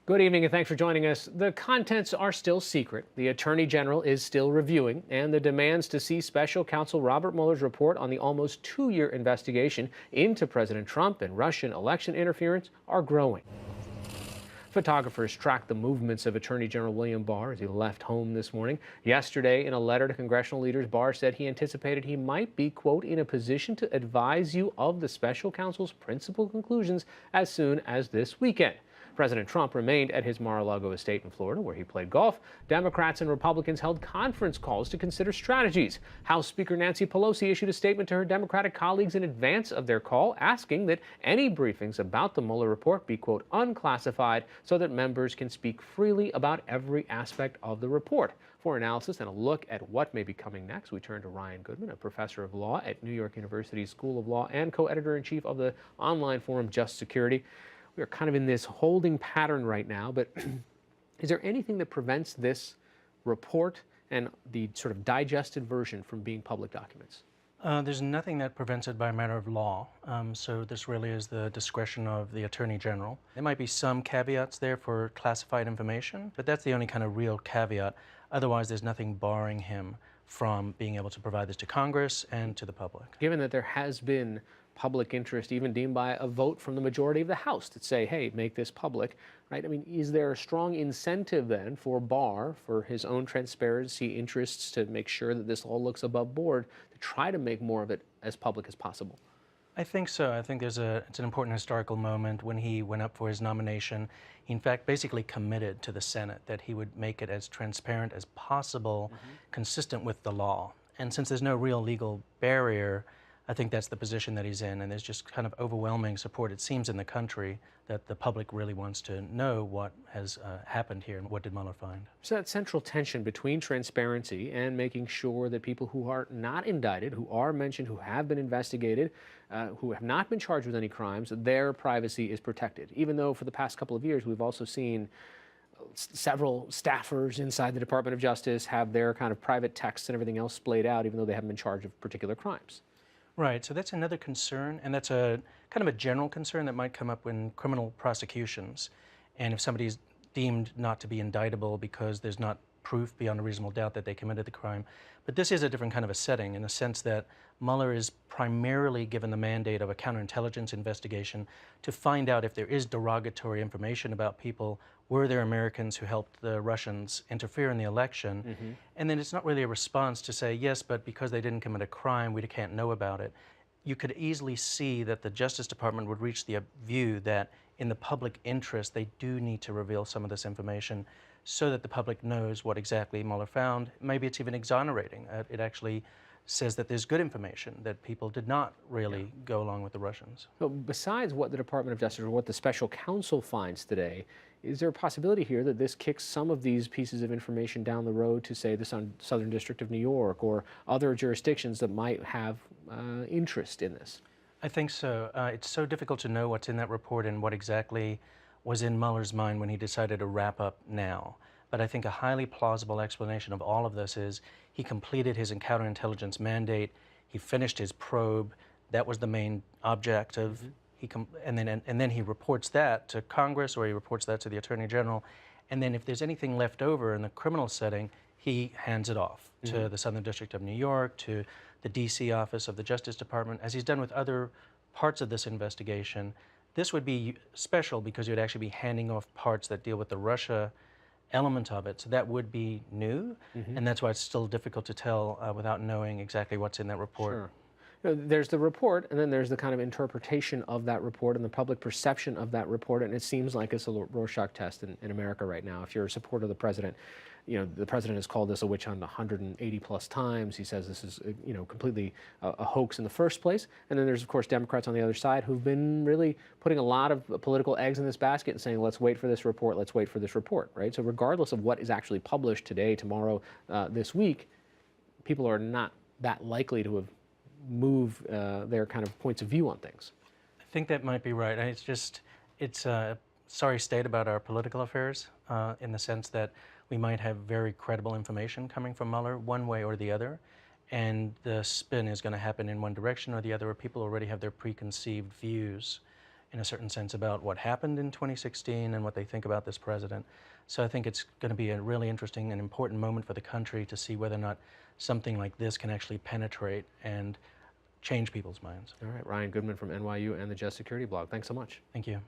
Good evening and thanks for joining us. The contents are still secret. The Attorney General is still reviewing, and the demands to see Special Counsel Robert Mueller's report on the almost 2-year investigation into President Trump and Russian election interference are growing. Photographers tracked the movements of Attorney General William Barr as he left home this morning. Yesterday, in a letter to congressional leaders, Barr said he anticipated he might be, quote, in a position to advise you of the special counsel's principal conclusions as soon as this weekend. President Trump remained at his Mar-a-Lago estate in Florida, where he played golf. Democrats and Republicans held conference calls to consider strategies. House Speaker Nancy Pelosi issued a statement to her Democratic colleagues in advance of their call, asking that any briefings about the Mueller report be, quote, unclassified so that members can speak freely about every aspect of the report. For analysis and a look at what may be coming next, we turn to Ryan Goodman, a professor of law at New York University School of Law and co-editor-in-chief of the online forum Just Security. We are kind of in this holding pattern right now, but is there anything that prevents this report and the sort of digested version from being public documents? There's nothing that prevents it by a matter of law. So this really is the discretion of the Attorney General. There might be some caveats there for classified information, but that's the only kind of real caveat. Otherwise, there's nothing barring him from being able to provide this to Congress and to the public. Given that there has been public interest, even deemed by a vote from the majority of the House, that say, hey, make this public, right? I mean, is there a strong incentive then for Barr, for his own transparency interests, to make sure that this all looks above board, to try to make more of it as public as possible? I think so. I think it's an important historical moment when he went up for his nomination. He, in fact, basically committed to the Senate that he would make it as transparent as possible, consistent with the law. And since there's no real legal barrier, I think that's the position that he's in, and there's just kind of overwhelming support, it seems, in the country that the public really wants to know what has happened here and what did Mueller find. So that central tension between transparency and making sure that people who are not indicted, who are mentioned, who have been investigated, who have not been charged with any crimes, their privacy is protected. Even though for the past couple of years we've also seen several staffers inside the Department of Justice have their kind of private texts and everything else splayed out, even though they haven't been charged with particular crimes. Right, so that's another concern, and that's a kind of a general concern that might come up in criminal prosecutions. And if somebody's deemed not to be indictable because there's not proof beyond a reasonable doubt that they committed the crime. But this is a different kind of a setting in the sense that Mueller is primarily given the mandate of a counterintelligence investigation to find out if there is derogatory information about people. Were there Americans who helped the Russians interfere in the election? And then it's not really a response to say, yes, but because they didn't commit a crime, we can't know about it. You could easily see that the Justice Department would reach the view that in the public interest, they do need to reveal some of this information so that the public knows what exactly Mueller found. Maybe it's even exonerating. It actually says that there's good information, that people did not really go along with the Russians. So besides what the Department of Justice or what the special counsel finds today, is there a possibility here that this kicks some of these pieces of information down the road to, say, the Southern District of New York or other jurisdictions that might have interest in this? I think so. It's so difficult to know what's in that report and what exactly was in Mueller's mind when he decided to wrap up now. But I think a highly plausible explanation of all of this is he completed his counterintelligence mandate, he finished his probe, that was the main objective, and then he reports that to Congress or he reports that to the Attorney General, and then if there's anything left over in the criminal setting, he hands it off to the Southern District of New York, to the DC office of the Justice Department, as he's done with other parts of this investigation. This would be special because you'd actually be handing off parts that deal with the Russia element of it. So that would be new, and that's why it's still difficult to tell without knowing exactly what's in that report. Sure. You know, there's the report, and then there's the kind of interpretation of that report and the public perception of that report, and it seems like it's a Rorschach test in America right now. If you're a supporter of the president, you know, the president has called this a witch hunt 180 plus times. He says this is, you know, completely a hoax in the first place. And then there's, of course, Democrats on the other side who've been really putting a lot of political eggs in this basket and saying, let's wait for this report, let's wait for this report, right? So regardless of what is actually published today, tomorrow, this week, people are not that likely to have moved their kind of points of view on things. I think that might be right. It's a sorry state about our political affairs in the sense that we might have very credible information coming from Mueller one way or the other, and the spin is going to happen in one direction or the other, where people already have their preconceived views. in a certain sense about what happened in 2016 and what they think about this president. So I think it's going to be a really interesting and important moment for the country to see whether or not something like this can actually penetrate and change people's minds. All right, Ryan Goodman from NYU and the Just Security blog. Thanks so much. Thank you.